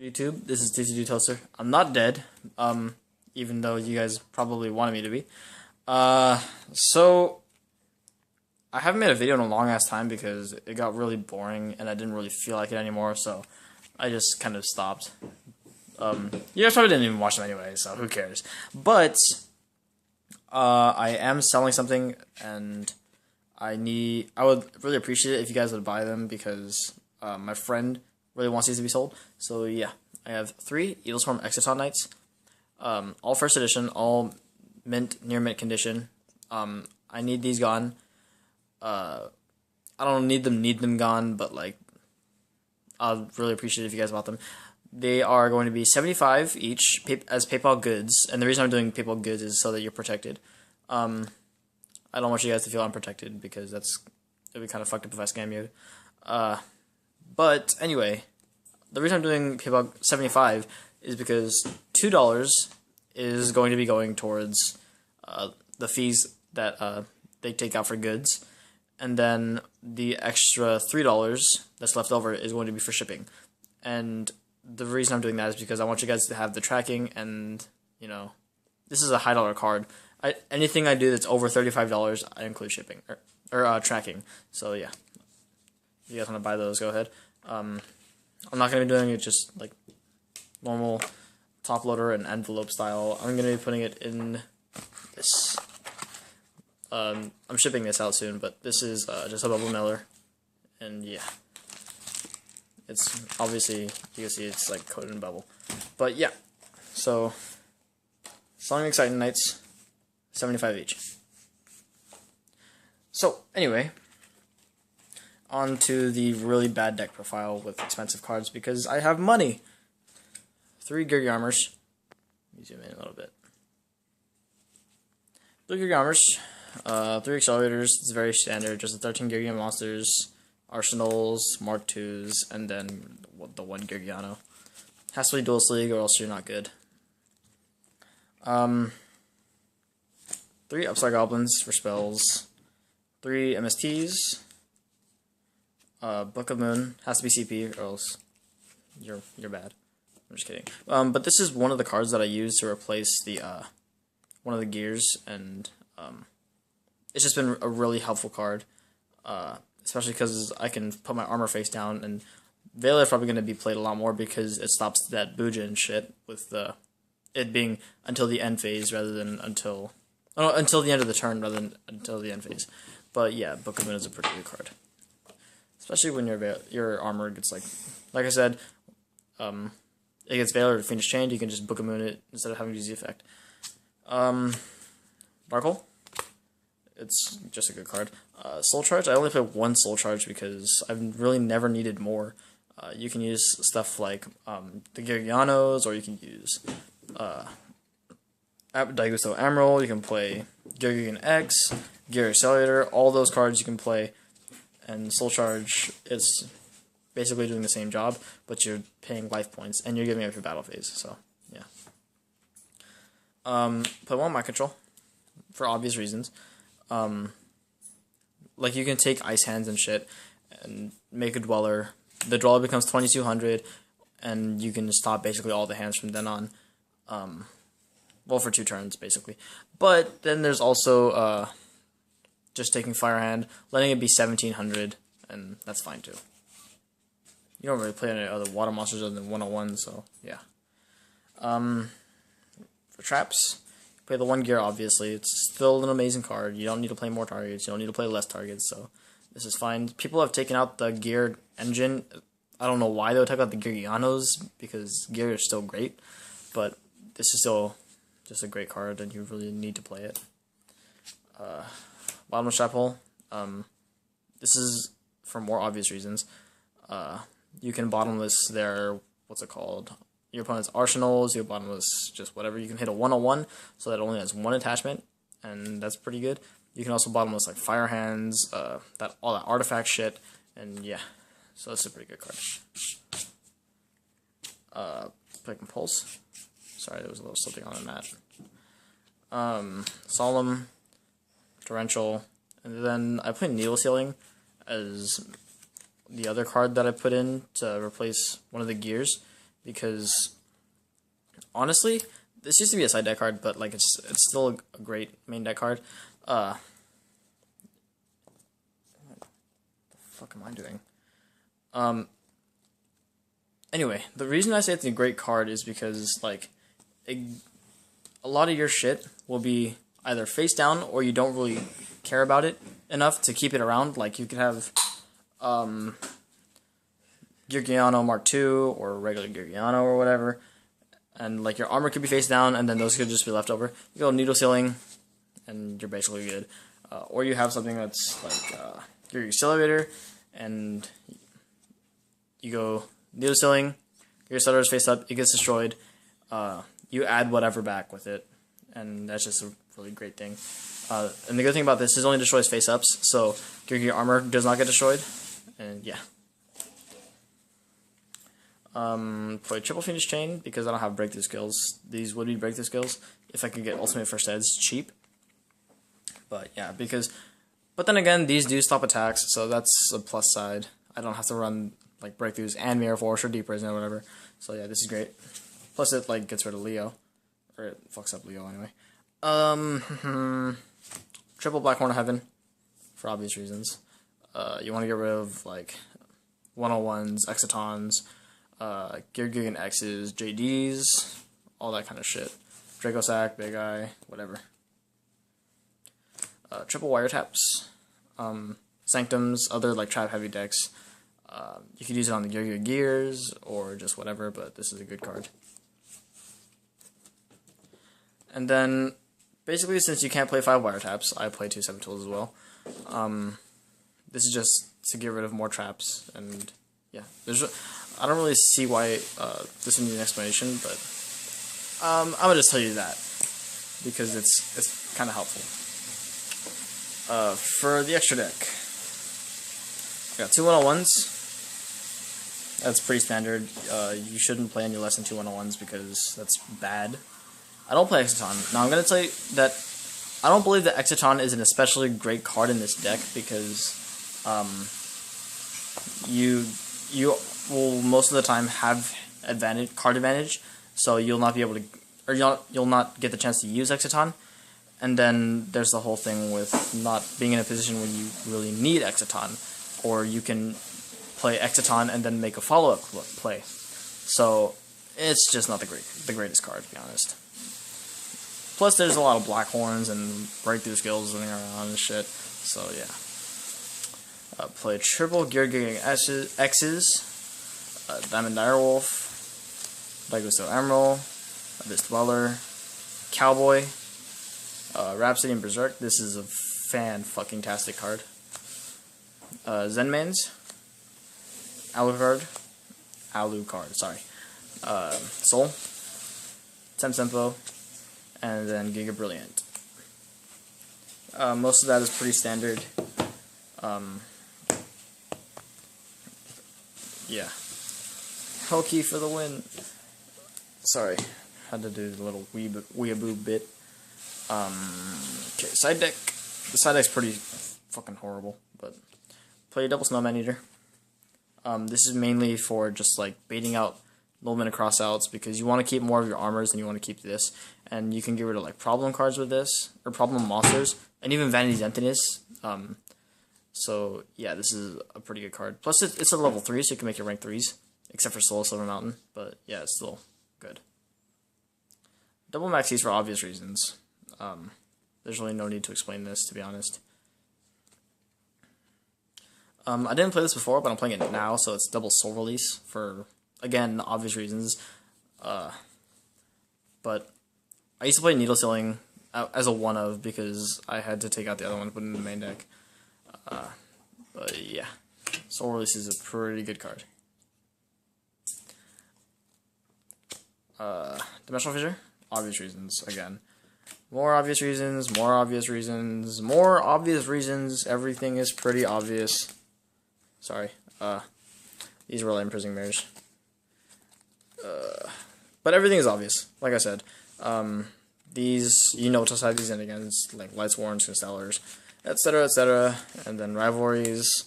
YouTube, this is TCG Toaster. I'm not dead, even though you guys probably wanted me to be. So I haven't made a video in a long ass time because it got really boring and I didn't really feel like it anymore, so I just kind of stopped. You guys probably didn't even watch them anyway, so who cares? But I am selling something, and I would really appreciate it if you guys would buy them because my friend really wants these to be sold. So yeah, I have 3 Eagleswarm Exciton Knights, all first edition, all near mint condition. I need these gone. I don't need them gone, but like, I'd really appreciate it if you guys bought them. They are going to be 75 each as PayPal goods, and the reason I'm doing PayPal goods is so that you're protected. I don't want you guys to feel unprotected because it'd be kind of fucked up if I scam you. But anyway, the reason I'm doing PayPal 75 is because $2 is going to be going towards the fees that they take out for goods, and then the extra $3 that's left over is going to be for shipping. And the reason I'm doing that is because I want you guys to have the tracking, and you know, this is a high dollar card. Anything I do that's over $35, I include shipping or tracking. So yeah, if you guys want to buy those, go ahead. I'm not gonna be doing it just like normal top loader and envelope style. I'm gonna be putting it in this. I'm shipping this out soon, but this is just a bubble mailer, and yeah, it's obviously, you can see it's like coated in bubble. But yeah, so selling Exciting Knights, 75 each. So anyway, on to the really bad deck profile with expensive cards because I have money. 3 Gear Armors. Let me zoom in a little bit. 3 Gear Armors, 3 Accelerators. It's very standard, just the 13 Gear monsters, Arsenals, Mark IIs, and then the 1 Geargiano. Has to be Duelist League or else you're not good. 3 Upside Goblins for spells. 3 MSTs. Book of Moon. Has to be CP or else you're bad. I'm just kidding. But this is one of the cards that I use to replace the one of the gears, and it's just been a really helpful card. Especially because I can put my armor face down, and Veiler is probably going to be played a lot more because it stops that Bujin shit with it being until the end phase rather than until the end of the turn rather than until the end phase. But yeah, Book of Moon is a pretty good card, especially when your armor gets like I said, it gets Veiler to Phoenix Chained. You can just Book of Moon it instead of having to use the effect. Barkle. It's just a good card. Soul Charge, I only play 1 Soul Charge because I've really never needed more. You can use stuff like the Geargianos, or you can use Daigusto Emerald, you can play Geargian X, Gear Accelerator, all those cards you can play, and Soul Charge is basically doing the same job, but you're paying life points, and you're giving up your battle phase, so yeah. Play 1 Mind Control, for obvious reasons. Like you can take Ice Hands and shit and make a Dweller. The Dweller becomes 2200, and you can stop basically all the hands from then on. Well, for 2 turns basically. But then there's also just taking Fire Hand, letting it be 1700, and that's fine too. You don't really play any other water monsters other than 101, so yeah. For traps, play the 1 Gear, obviously. It's still an amazing card. You don't need to play more targets. You don't need to play less targets, so this is fine. People have taken out the Gear engine. I don't know why they would take out the Geargianos, because Gear is still great, but this is still just a great card, and you really need to play it. Bottomless Trap Hole. This is for more obvious reasons. You can bottomless their, what's it called? Your opponent's arsenals, your bottomless just whatever. You can hit a 101, so that only has 1 attachment, and that's pretty good. You can also bottomless like Fire Hands, all that artifact shit, and yeah, so that's a pretty good card. Play Compulse. Sorry, there was a little something on the mat. Solemn, Torrential, and then I play Needle Sealing as the other card that I put in to replace one of the gears. because honestly, this used to be a side deck card, but like it's still a great main deck card. What the fuck am I doing? Anyway, the reason I say it's a great card is because like a lot of your shit will be either face down or you don't really care about it enough to keep it around. Like you could have Gurgiano Mark II or regular Gurgiano or whatever, and like your armor could be face down, and then those could just be left over. You go needle sealing, and you're basically good. Or you have something that's like your accelerator, and you go needle sealing, your accelerator is face up, it gets destroyed. You add whatever back with it, and that's just a really great thing. And the good thing about this is it only destroys face ups, so your armor does not get destroyed. And yeah. Play triple Phoenix Chain because I don't have breakthrough skills. These would be breakthrough skills if I could get ultimate first aids cheap. But yeah, but then again, these do stop attacks, so that's a plus side. I don't have to run like breakthroughs and Mirror Force or Deep Prison or whatever. So yeah, this is great. Plus it like gets rid of Leo, or it fucks up Leo anyway. Triple Black Horn of Heaven for obvious reasons. You want to get rid of like 101s, Exitons, Gigan X's, JDs, all that kind of shit. Draco Sack, Big Eye, whatever. Triple Wiretaps, Sanctums, other like trap heavy decks. You could use it on the Gears or just whatever, but this is a good card. And then, basically, since you can't play 5 Wiretaps, I play 2 7 tools as well. This is just to get rid of more traps, and yeah, I don't really see why this would need an explanation, but I'm gonna just tell you that because it's kind of helpful. For the extra deck, I got 2 101s. That's pretty standard. You shouldn't play any less than 2 101s because that's bad. I don't play Exiton. Now I'm gonna tell you that I don't believe that Exiton is an especially great card in this deck because you will most of the time have card advantage, so you'll not be able to, or you'll not get the chance to use Exiton. And then there's the whole thing with not being in a position when you really need Exiton, or you can play Exiton and then make a follow-up play. So it's just not the greatest card, to be honest. Plus, there's a lot of black horns and breakthrough skills running around and shit. So yeah. Play triple Gear Gigging X's, Diamond Direwolf, Dagosto Emerald, Abyss Dweller, Cowboy, Rhapsody and Berserk. This is a fan-fucking-tastic card. Zenmains, Alucard, sorry. Soul, Tempo, and then Giga Brilliant. Most of that is pretty standard. Yeah. Hokey for the win. Sorry, had to do the little weeaboo bit. Okay, side deck. The side deck's pretty fucking horrible, but play a double Snowman Eater. This is mainly for just like baiting out low mana crossouts because you want to keep more of your armors than you want to keep this, and you can get rid of like problem cards with this or problem monsters and even Vanity's Emptiness. So yeah, this is a pretty good card. Plus it's a level 3, so you can make it rank 3s, except for Soul Silver Mountain. But yeah, it's still good. Double Maxis for obvious reasons. There's really no need to explain this, to be honest. I didn't play this before, but I'm playing it now, so it's double Soul Release for, again, obvious reasons. But I used to play Needle Sealing as a one-of because I had to take out the other one to put in the main deck. But yeah, Soul Release is a pretty good card. Dimensional Fissure, obvious reasons, again. More obvious reasons, more obvious reasons, more obvious reasons, everything is pretty obvious. Sorry, these were like imprisoning mirrors. But everything is obvious, like I said. These, you know what to side these in against, like Lights Warrens, Constellars, etc., and then Rivalries,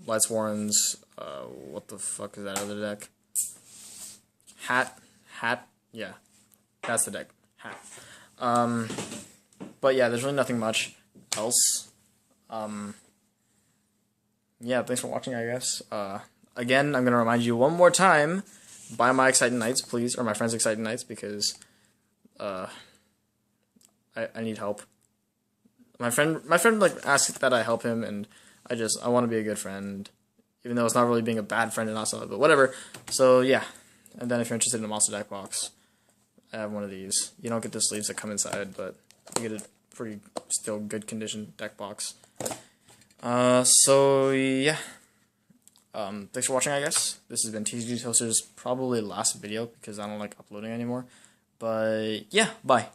Lights Warrens, What the fuck is that other deck? Hat, yeah, that's the deck, hat. But yeah, there's really nothing much else. Yeah, thanks for watching, I guess. Again, I'm gonna remind you one more time, buy my Exciting Nights, please, or my friend's Exciting Nights, because, I need help. My friend, like, asked that I help him, and I want to be a good friend, even though it's not really being a bad friend and not something, but whatever. So, yeah. And then if you're interested in a monster deck box, I have one of these. You don't get the sleeves that come inside, but you get a pretty, still good condition deck box. So, yeah. Thanks for watching, I guess. This has been TCG Toaster's probably last video, because I don't like uploading anymore. But, yeah, bye.